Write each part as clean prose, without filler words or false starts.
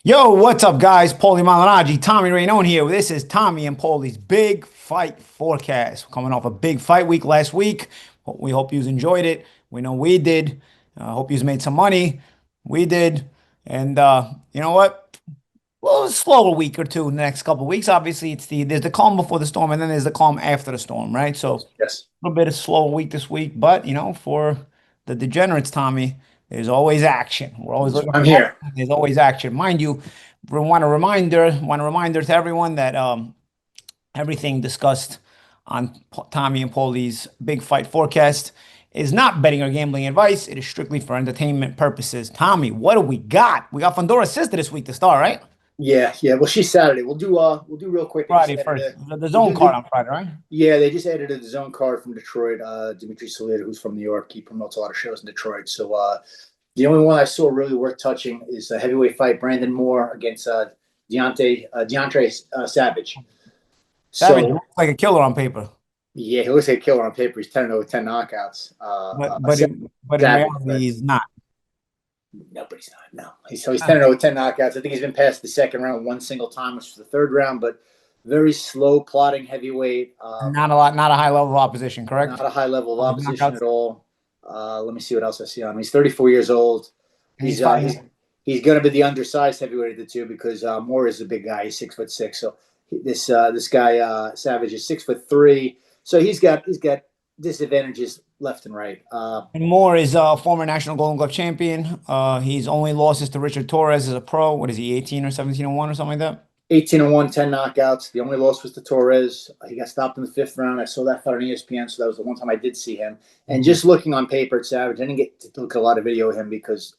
Yo, what's up, guys? Paulie Malignaggi, Tommy Rainone here. This is Tommy and Paulie's Big Fight Forecast. Coming off a big fight week last week. We hope you enjoyed it. We know we did. Hope you made some money. We did. And you know what? Well, slower week or two in the next couple of weeks. Obviously, there's the calm before the storm, and then there's the calm after the storm, right? So Yes. Yes. a little bit of slower week this week, but for the degenerates, Tommy, there's always action. We're always looking I'm for here. action. There's always action. Mind you, we want a reminder to everyone that everything discussed on Tommy and Paulie's big fight forecast is not betting or gambling advice. It is strictly for entertainment purposes. Tommy, what do we got? We got Fundora's sister this week to start, right? Yeah, yeah. Well, she's Saturday. We'll do real quick. They just Friday added first. a The we'll zone do card the on Friday, right? yeah, they just added a zone card from Detroit. Dimitri Salita, who's from New York, he promotes a lot of shows in Detroit. So the only one I saw really worth touching is a heavyweight fight, Brandon Moore against Deontay Savage. Savage So looks like a killer on paper, yeah, he looks like a killer on paper. He's 10-0 with 10 knockouts. but but in, but in Savage, reality, but he's not. nobody's not. No, he's 10-0 with 10 knockouts. I think he's been past the second round one single time, which was the third round, but very slow, plodding heavyweight. Not a lot, not a high level of opposition, correct? Not a high level of All his opposition knockouts. at all. Let me see what else I see on him. He's 34 years old. And he's He's fighting. he's going to be the undersized heavyweight of the two because Moore is a big guy. He's 6'6". So this guy Savage is 6'3". So he's got disadvantages left and right. And Moore is a former national Golden Glove champion. He's only losses to Richard Torres as a pro. What is he, 18 or 17-1 or something like that? 18-1, 10 knockouts. The only loss was to Torres. He got stopped in the fifth round. I saw that fight on ESPN, so that was the one time I did see him. And Mhm. just looking on paper at Savage, I didn't get to look at a lot of video of him because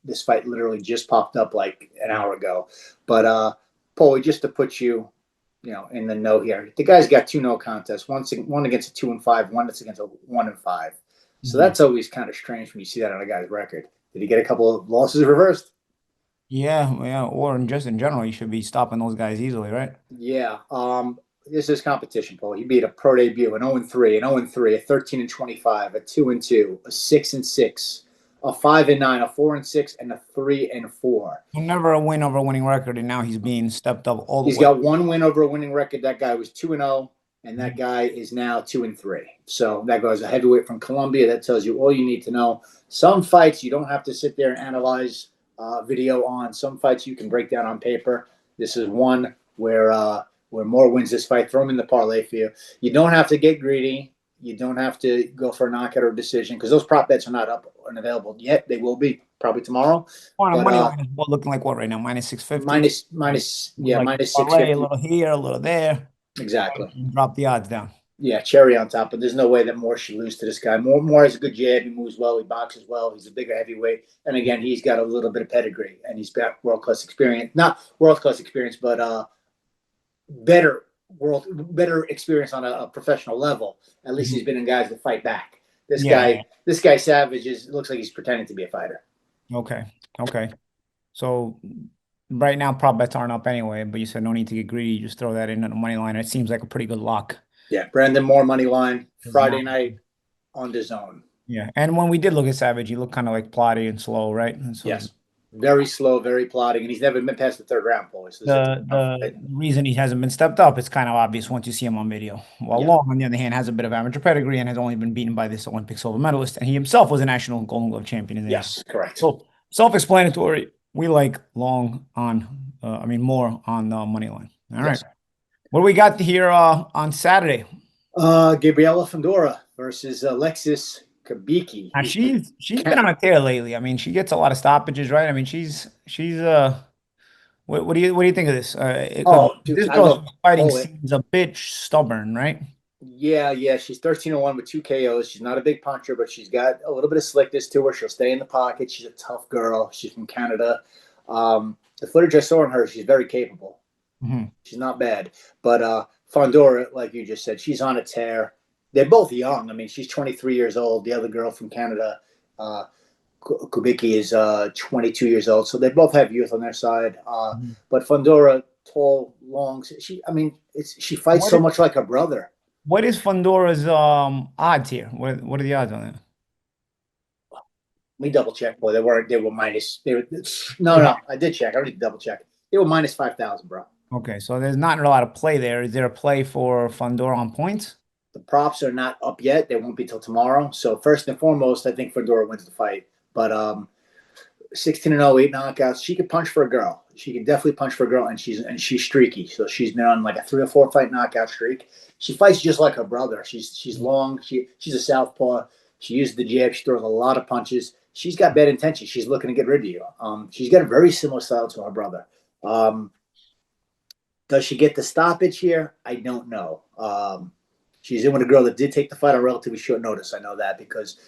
this fight literally just popped up like an hour ago. But Paulie, just to put you in the know here, the guy's got two no contests. One against a 2-5, one that's against a 1-5. So Mhm. that's always kind of strange when you see that on a guy's record. Did he get a couple of losses reversed? Yeah, yeah. Or just in general, you should be stopping those guys easily, right? Yeah. This is competition, Paul. He beat a pro debut, an 0-3, an 0-3, a 13-25, a 2-2, a 6-6, a 5-9, a 4-6, and a 3-4. Never a win over a winning record, and now he's being stepped up all the He's way. got one win over a winning record. That guy was 2-0, and that Mhm. guy is now 2-3. So that guy's a heavyweight from Colombia. That tells you all you need to know. Some fights you don't have to sit there and analyze video on. Some fights you can break down on paper. This is one where Moore wins this fight. Throw him in the parlay for you. You don't have to get greedy. You don't have to go for a knockout or decision because those prop bets are not up and available yet. They will be probably tomorrow. On a But money line is what looking like what right now? Minus 650. minus Like minus six parlay, a fifty little here, a little there. exactly. Drop the odds down. Yeah, cherry on top. But there's no way that Moore should lose to this guy. Moore has a good jab. He moves well. He boxes well. He's a bigger heavyweight. And again, he's got a little bit of pedigree and he's got world class experience. Not world class experience, but better better experience on a professional level. At least Mhm. he's been in guys that fight back. This Yeah, guy, yeah. this guy Savage looks like he's pretending to be a fighter. Okay. Okay. So right now, prop bets aren't up anyway, but you said no need to get greedy. You just throw that in on the money line. It seems like a pretty good lock. Yeah, Brandon Moore money line It's Friday not. night on the zone. Yeah. And when we did look at Savage, he looked kind of like plotty and slow, right? And so Yes, very slow, very plodding, and he's never been past the third round, boys. So this is a the tough the fight. reason he hasn't been stepped up, it's kind of obvious once you see him on video. While Yeah. Long, on the other hand, has a bit of amateur pedigree and has only been beaten by this Olympic silver medalist, and he himself was a national Golden Glove champion in the end. Yes, correct. So self-explanatory. We like Long on, more on the money line. All right. Yes. What do we got here on Saturday? Gabriela Fundora versus Alexas Kubicki. Now she's been on a tear lately. I mean, she gets a lot of stoppages, right? I mean, she's. What do you think of this? Because Oh, dude, this I girl's love fighting Paulie. seems a bit stubborn, right? Yeah, yeah. She's 13-1 with two KOs. She's not a big puncher, but she's got a little bit of slickness to her. She'll stay in the pocket. She's a tough girl. She's from Canada. The footage I saw on her, she's very capable. Hmm. She's not bad. But Fondora, like you just said, she's on a tear. They're both young. I mean, she's 23 years old. The other girl from Canada, uh, Kubicki, is 22 years old. So they both have youth on their side. But Fondora, tall, long. I mean, she fights What so is much like her brother. what is Fondora's odds here? What are the odds on that? Let me double check. Boy, they were minus. They were no. I did check. I already double check. They were minus 5,000, bro. Okay, so there's not a lot of play there. Is there a play for Fundora on points? The props are not up yet. They won't be till tomorrow. So first and foremost, I think Fundora wins the fight. But 16 and 0, 8 knockouts. She could punch for a girl. She could definitely punch for a girl, and she's streaky. So she's been on like a 3 or 4 fight knockout streak. She fights just like her brother. She's long. She's a southpaw. She uses the jab. She throws a lot of punches. She's got bad intentions. She's looking to get rid of you. She's got a very similar style to her brother. Um, does she get the stoppage here? I don't know. She's in with a girl that did take the fight on relatively short notice. I know that because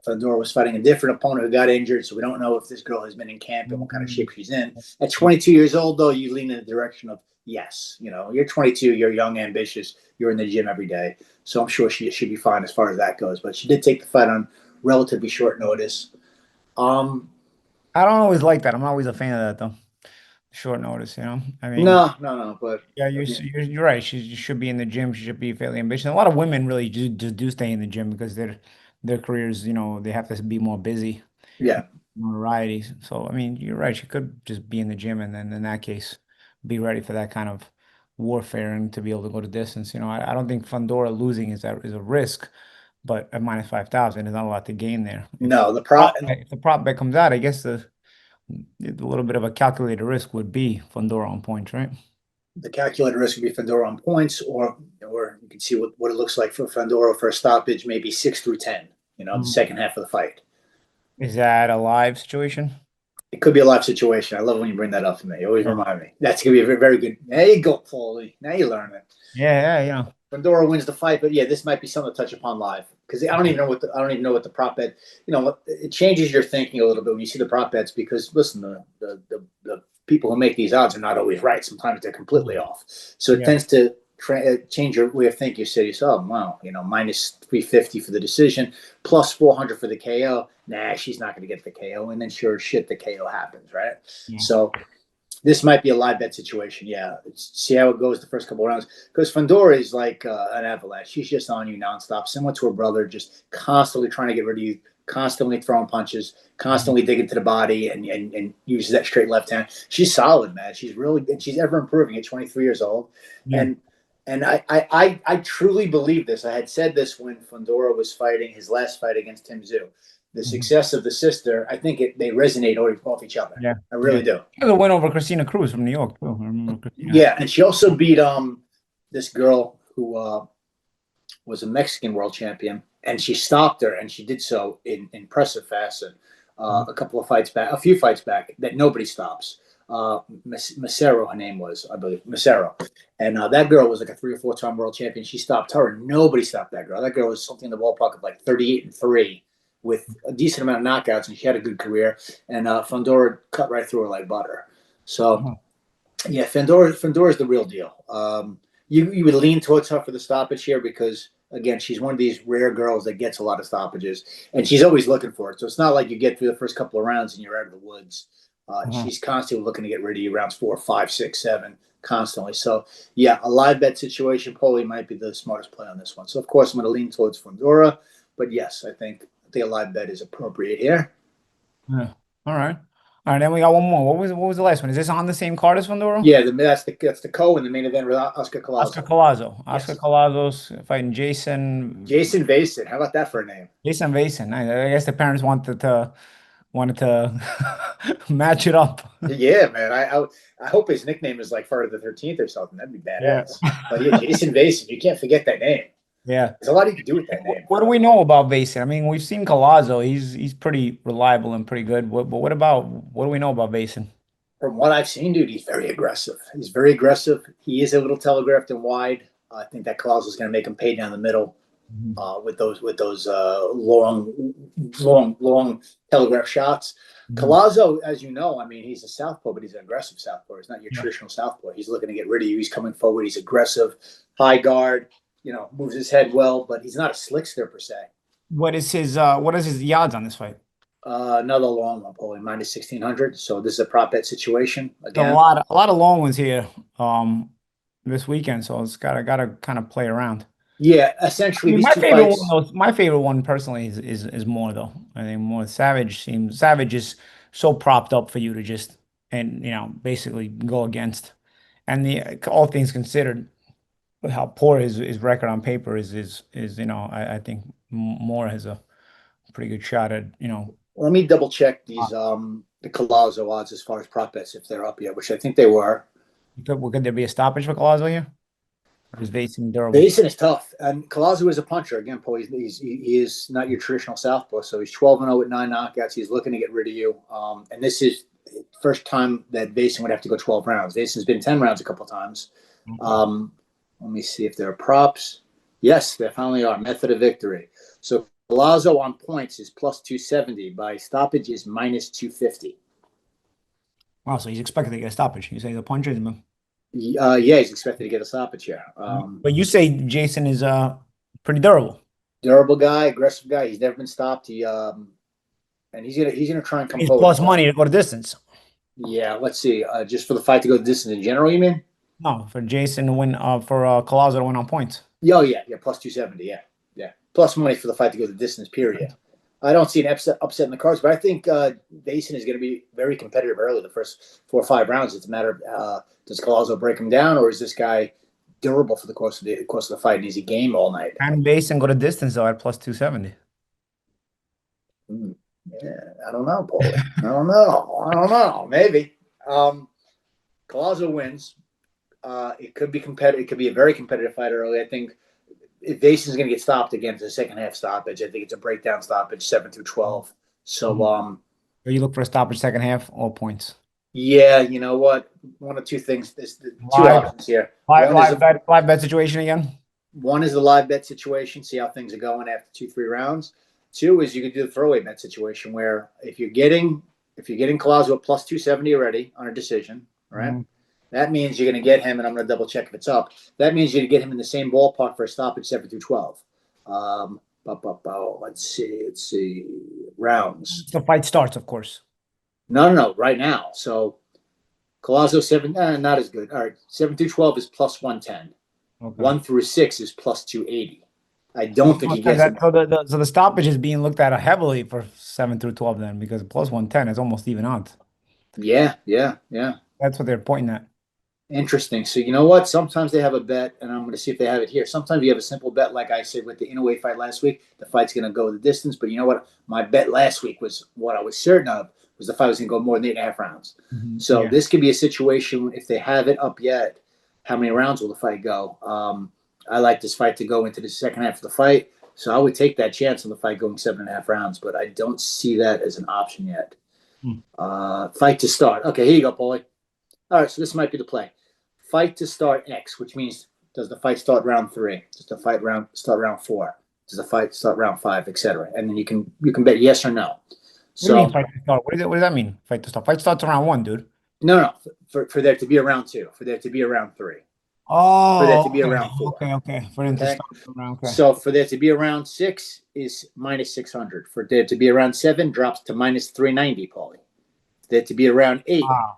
Fundora was fighting a different opponent who got injured, so we don't know if this girl has been in camp and what kind of shape she's in. At 22 years old, though, you lean in the direction of yes. You know, you're 22, you're young, ambitious, you're in the gym every day, so I'm sure she should be fine as far as that goes. But she did take the fight on relatively short notice. Um, I don't always like that. I'm not always a fan of that though. Short notice, you know. I mean, no, but yeah, you're right. She should be in the gym. She should be fairly ambitious. A lot of women really do stay in the gym because their careers, you know, they have to be more busy, yeah, notoriety. So I mean, you're right. She could just be in the gym and then in that case, be ready for that kind of warfare and to be able to go to distance. You know, I don't think Fundora losing is a risk, but at minus 5,000, there's not a lot to gain there. no, If the prop bet comes out, I guess a little bit of a calculated risk would be Fundora on points, right? the calculated risk would be Fundora on points, or you can see what it looks like for Fundora for a stoppage, maybe 6 through 10. You know, the Mm. second half of the fight. Is that a live situation? It could be a live situation. I love when you bring that up to me. You always Yeah, remind me. That's gonna be a very, very good. There you go, Paulie. Now you learn it. yeah, yeah. Fundora wins the fight, but yeah, this might be something to touch upon live because I don't even know what the prop bet. You know, it changes your thinking a little bit when you see the prop bets because listen, the people who make these odds are not always right. Sometimes they're completely off. So it Yeah. tends to change your way of thinking. You say to yourself, wow, you know, minus 350 for the decision, plus 400 for the KO. Nah, she's not going to get the KO, and then sure as shit, the KO happens, right? Yeah. So this might be a live bet situation. Yeah. See how it goes the first couple of rounds. Because Fundora is like an avalanche. She's just on you nonstop, similar to her brother, just constantly trying to get rid of you, constantly throwing punches, constantly digging to the body and uses that straight left hand. She's solid, man. She's ever improving at 23 years old. Yeah. And I truly believe this. I had said this when Fundora was fighting his last fight against Tim Tszyu. The Mhm. success of the sister, I think they resonate off each other. Yeah. I Yeah. really do. She has a win over Christina Cruz from New York, too. I remember Christina. Yeah, and she also beat this girl who was a Mexican world champion, and she stopped her, and she did so in impressive fashion. Mhm. A few fights back, that nobody stops. Macero, her name was, I believe, Macero, and that girl was like a 3 or 4 time world champion. She stopped her, and nobody stopped that girl. That girl was something in the ballpark of like 38-3, with a decent amount of knockouts, and she had a good career. And Fundora cut right through her like butter. So Uh-huh. yeah, Fundora is the real deal. You would lean towards her for the stoppage here because again, she's one of these rare girls that gets a lot of stoppages, and she's always looking for it. So it's not like you get through the first couple of rounds and you're out of the woods. Uh-huh. She's constantly looking to get rid of you rounds 4, 5, 6, 7, constantly. So yeah, a live bet situation. Paulie might be the smartest play on this one. So of course, I'm going to lean towards Fundora, but yes, I think a live bet is appropriate here. Yeah. All right. All right. Then we got one more. What was the last one? Is this on the same card as Fundora? Yeah, that's the co in the main event with Oscar Oscar Collazo. Collazo. Oscar Yes. Collazo's fighting Jason Jayson Vayson. How about that for a name? Jayson Vayson. I guess the parents wanted to match it up. Yeah, man. I hope his nickname is like Friday the 13th or something. That'd be Yeah. badass. But yeah, Jayson Vayson. You can't forget that name. Yeah. There's a lot you can do with that name. What do we know about Vayson? I mean, we've seen Collazo. He's pretty reliable and pretty good. But what do we know about Vayson? From what I've seen, dude, he's very aggressive. He's very aggressive. He is a little telegraphed and wide. I think that Claus is going to make him pay down the middle Mhm. with those long telegraph shots. Mhm. Collazo, as you know, I mean, he's a southpaw, but he's an aggressive southpaw. He's not your Yeah. traditional southpaw. He's looking to get rid of you. He's coming forward. He's aggressive, high guard. You know, moves his head well, but he's not a slickster per se. What is his odds on this fight? Another long one, probably minus 1600. So this is a prop bet situation A again. lot of long ones here this weekend, so it's gotta kind of play around. Yeah, I essentially mean, these my two favorite fights. one though, my favorite one personally is more though. I think more Savage is so propped up for you to just. and basically go against. And the all things considered, how poor his record on paper is I think Moore has a pretty good shot at Let me double check these the Collazo odds as far as prop bets if they're up yet, which I think they were. could there be a stoppage for Collazo here? Or is Vayson durable? Vayson is tough, and Collazo is a puncher. Again, Paul, he is not your traditional southpaw, so he's 12-0 with 9 knockouts. He's looking to get rid of you, and this is the first time that Vayson would have to go 12 rounds. Vayson's been 10 rounds a couple times. Okay. Let me see if there are props. Yes, there finally are. Method of victory. So Collazo on points is plus 270. By stoppage is minus 250. Wow, so he's expected to get a stoppage. You say the puncher? Yeah, he's expected to get a stoppage here. But you say Jayson is pretty durable. Durable guy, aggressive guy. He's never been stopped. And he's gonna try and He's compose. plus money to go to distance. Yeah, let's see. Just for the fight to go the distance in general, you mean? No, for Jayson to win, for Collazo to win on points. Oh yeah, plus 270. Yeah. Plus money for the fight to go the distance. Period. I don't see an upset in the cards, but I think Vayson is going to be very competitive early. The first 4 or 5 rounds, it's a matter of does Collazo break him down, or is this guy durable for the course of the fight? And is he game all night? And Vayson go to distance though at plus 270. Yeah, I don't know, Paulie. I don't know. Maybe. Collazo wins. It could be competitive. It could be a very competitive fight early. I think if Vayson's going to get stopped again for the second half stoppage, I think it's a breakdown stoppage, 7 through 12. So, Or you look for a stoppage second half, all points. yeah, you know what? One of two things. There's two options here. Live bet situation again. One is the live bet situation. See how things are going after 2-3 rounds. Two is you could do the throwaway bet situation where if you're getting Collazo at plus 270 already on a decision, right? Mm-hmm. That means you're going to get him, and I'm going to double check if it's up. That means you're going to get him in the same ballpark for a stoppage 7 through 12. Let's see. Rounds. The fight starts, of course. No, right now. So Collazo 7, not as good. All right, 7 through 12 is plus 110. Okay. 1 through 6 is plus 280. I don't think he gets that. So the stoppage is being looked at heavily for 7 through 12 then, because plus 110 is almost even odds. Yeah. That's what they're pointing at. Interesting. So you know what? Sometimes they have a bet, and I'm going to see if they have it here. Sometimes you have a simple bet, like I said with the Inoue fight last week. The fight's going to go the distance, but you know what? My bet last week was what I was certain of was the fight was going to go more than 8.5 rounds. Mm-hmm. So this could be a situation if they have it up yet. How many rounds will the fight go? I like this fight to go into the second half of the fight, so I would take that chance on the fight going 7.5 rounds, but I don't see that as an option yet. Fight to start. Okay, here you go, Paulie. All right, so this might be the play. Fight to start X, which means does the fight start round 3? Does the fight start round 4? Does the fight start round 5, etc.? And then you can bet yes or no. So, what do you mean fight to start? What does that mean? Fight to start? Fight starts around 1, dude. No. For there to be a round 2, for there to be a round 3. Oh, for there to be a round 4. Okay. For them to start around. Okay. So for there to be a round 6 is minus 600. For there to be a round 7 drops to minus 390, Paulie. For there to be a round 8. Wow.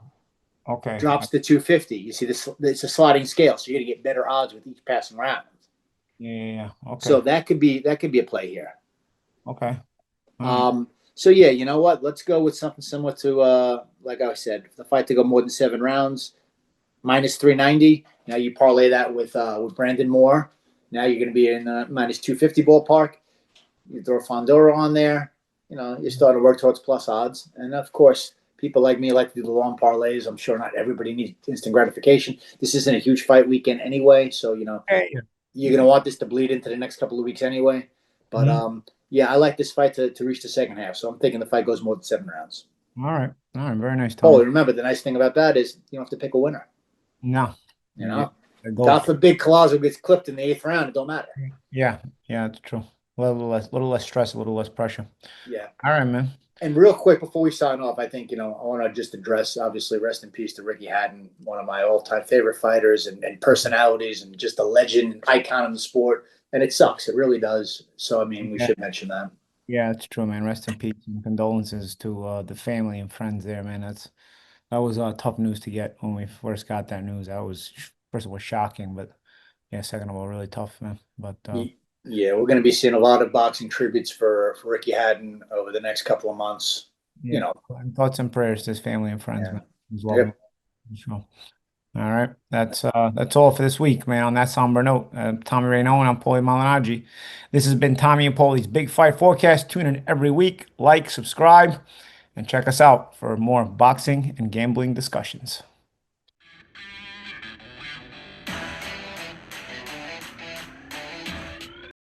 Okay. Drops to 250. You see this? It's a sliding scale, so you're gonna get better odds with each passing round. Yeah. Okay. So that could be a play here. Okay. So yeah, you know what? Let's go with something similar to like I said, the fight to go more than 7 rounds, minus 390. Now you parlay that with Brandon Moore. Now you're gonna be in minus 250 ballpark. You throw Fundora on there. You know, you're starting to work towards plus odds, and of course. People like me like to do the long parlays. I'm sure not everybody needs instant gratification. This isn't a huge fight weekend anyway, so you're gonna want this to bleed into the next couple of weeks anyway. But I like this fight to reach the second half. So I'm thinking the fight goes more than 7 rounds. All right, very nice. Tom. Oh, remember the nice thing about that is you don't have to pick a winner. No, God forbid Collazo gets clipped in the 8th round. It don't matter. Yeah, that's true. A little less stress, a little less pressure. Yeah. All right, man. And real quick, before we sign off, I think, I want to just address, obviously, rest in peace to Ricky Hatton, one of my all-time favorite fighters and personalities and just a legend, icon in the sport. And it sucks. It really does. So, I mean, we should mention that. Yeah, it's true, man. Rest in peace and condolences to the family and friends there, man. That was tough news to get when we first got that news. That was, first of all, shocking, but yeah, second of all, really tough, man. But yeah, we're going to be seeing a lot of boxing tributes for Ricky Hatton over the next couple of months. Thoughts and prayers to his family and friends, man. as well, man. Yep. So, all right, that's all for this week, man. On that somber note, Tommy Rayno and I'm Paulie Malignaggi. This has been Tommy and Paulie's Big Fight Forecast. Tune in every week, like, subscribe, and check us out for more boxing and gambling discussions.